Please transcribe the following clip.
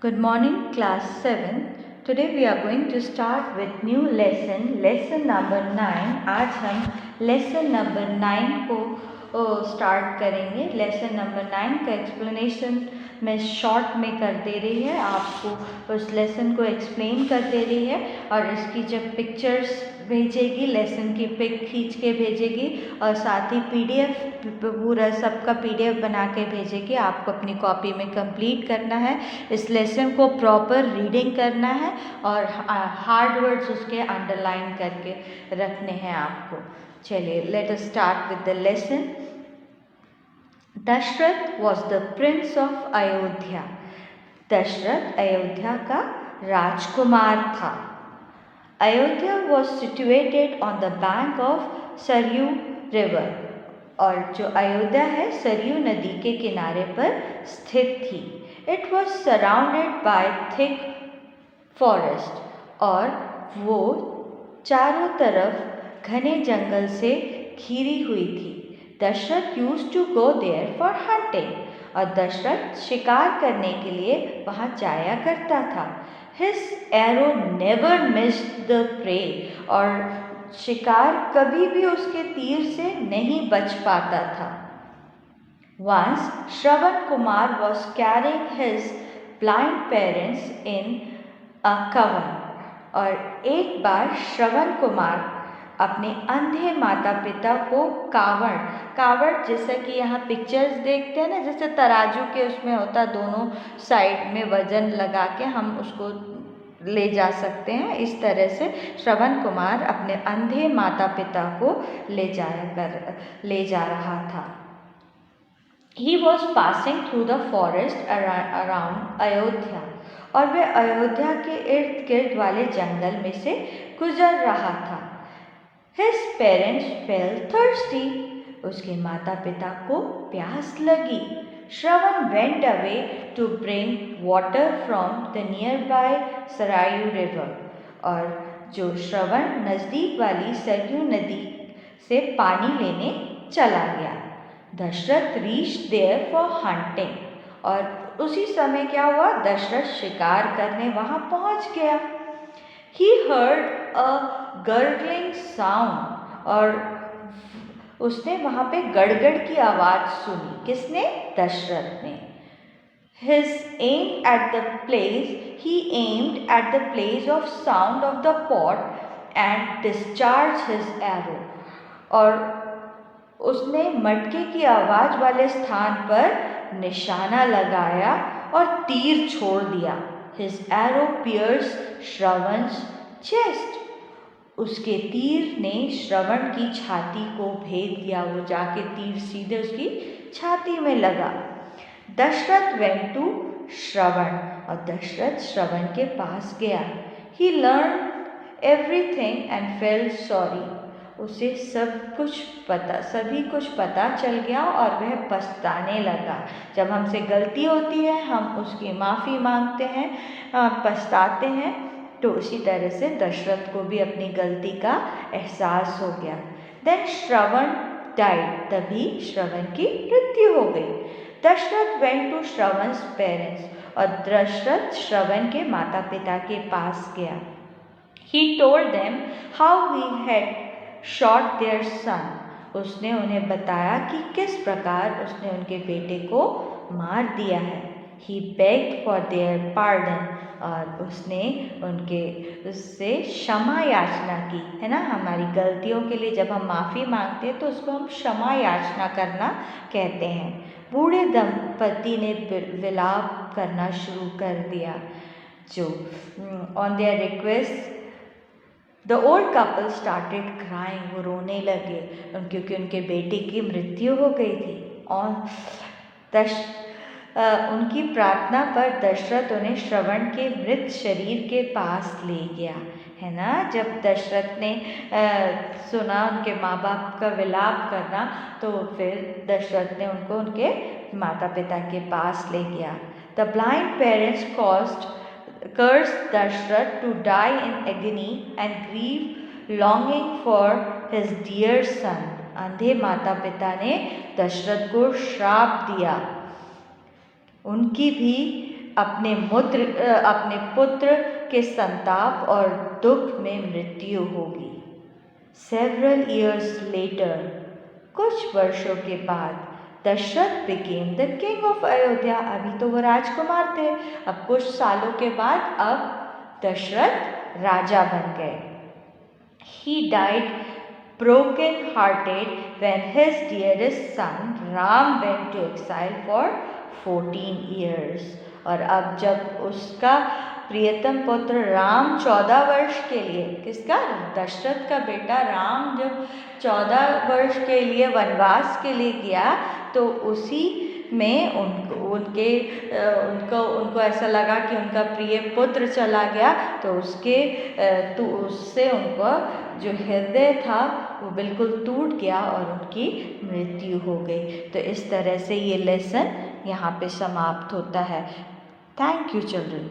Good morning, class 7. Today we are going to start with new lesson number 9. आज हम lesson number 9 को start करेंगे. lesson number 9 का explanation मैं short में कर दे रही है, आपको उस lesson को explain कर दे रही है और इसकी जब pictures भेजेगी, लेसन की पिक खींच के भेजेगी और साथ ही पीडीएफ पूरा सबका पीडीएफ बना के भेजेगी. आपको अपनी कॉपी में कंप्लीट करना है, इस लेसन को प्रॉपर रीडिंग करना है और हार्ड वर्ड्स उसके अंडरलाइन करके रखने हैं आपको. चलिए, let us start with the lesson. Dashrath was the prince of Ayodhya. Dashrath Ayodhya का राजकुमार था. Ayodhya was situated on the bank of Saryu river. और जो अयोध्या है सरयू नदी के किनारे पर स्थित थी. It was surrounded by thick forest. और वो चारों तरफ घने जंगल से घिरी हुई थी. Dashrath used to go there for hunting. और दशरथ शिकार करने के लिए वहाँ जाया करता था. His arrow never missed the prey. और शिकार कभी भी उसके तीर से नहीं बच पाता था. Once Shravan Kumar was carrying his blind parents in a cover. और एक बार श्रवण कुमार अपने अंधे माता पिता को कावड़ जैसा कि यहाँ पिक्चर्स देखते हैं ना, जैसे तराजू के उसमें होता, दोनों साइड में वजन लगा के हम उसको ले जा सकते हैं. इस तरह से श्रवण कुमार अपने अंधे माता पिता को ले जा रहा था. He was passing through the forest around Ayodhya. और वह अयोध्या के इर्द गिर्द वाले जंगल में से गुजर रहा था. His parents felt thirsty. उसके माता पिता को प्यास लगी. Shravan went away to bring water from the nearby Sarayu river. और जो श्रवण नज़दीक वाली सरयू नदी से पानी लेने चला गया. Dasharath reached there for hunting. और उसी समय क्या हुआ, दशरथ शिकार करने वहाँ पहुँच गया. He heard a gurgling sound. और उसने वहाँ पे गड़गड़ की आवाज़ सुनी. किसने? दशरथ ने. He aimed at the place of sound of the pot and discharged his arrow. और उसने मटके की आवाज़ वाले स्थान पर निशाना लगाया और तीर छोड़ दिया. His arrow pierced Shravan's chest. उसके तीर ने श्रवण की छाती को भेद दिया. वो जाके तीर सीधे उसकी छाती में लगा. दशरथ went to श्रवण. और दशरथ श्रवण के पास गया. He learned everything and felt sorry. उसे सभी कुछ पता चल गया और वह पछताने लगा. जब हमसे गलती होती है हम उसकी माफ़ी मांगते हैं, पछताते हैं, तो उसी तरह से दशरथ को भी अपनी गलती का एहसास हो गया. Then Shravan died. तभी श्रवण की मृत्यु हो गई. दशरथ वेंट टू श्रवण's पेरेंट्स. और दशरथ श्रवण के माता पिता के पास गया. He told them how he had shot their son. उसने उन्हें बताया कि किस प्रकार उसने उनके बेटे को मार दिया है. He begged for their pardon. और उसने उससे क्षमा याचना की. है ना, हमारी गलतियों के लिए जब हम माफ़ी मांगते हैं तो उसको हम क्षमा याचना करना कहते हैं. बूढ़े दंपति ने विलाप करना शुरू कर दिया. जो on their request the old couple started crying. वो रोने लगे क्योंकि उनके बेटे की मृत्यु हो गई थी. और उनकी प्रार्थना पर दशरथ उन्हें श्रवण के मृत शरीर के पास ले गया. है ना, जब दशरथ ने सुना उनके माँ बाप का विलाप करना, तो फिर दशरथ ने उनको उनके माता पिता के पास ले गया. The blind parents cursed Dashrath to die in agony and grief longing for his dear son. अंधे माता पिता ने दशरथ को श्राप दिया. उनकी भी अपने पुत्र के संताप और दुख में मृत्यु होगी। Several years later, कुछ वर्षों के बाद, Dasharath became the king of Ayodhya. अभी तो वो राजकुमार थे, अब कुछ सालों के बाद अब दशरथ राजा बन गए। He died broken-hearted when his dearest son Ram went to exile for 14 years। और अब जब उसका प्रियतम पुत्र राम 14 वर्ष के लिए, किसका, दशरथ का बेटा राम जब 14 वर्ष के लिए वनवास के लिए गया, तो उसी में उनको ऐसा लगा कि उनका प्रिय पुत्र चला गया, तो उससे उनका जो हृदय था वो बिल्कुल टूट गया और उनकी मृत्यु हो गई। तो इस तरह से ये लेसन यहाँ पे समाप्त होता है। Thank you children.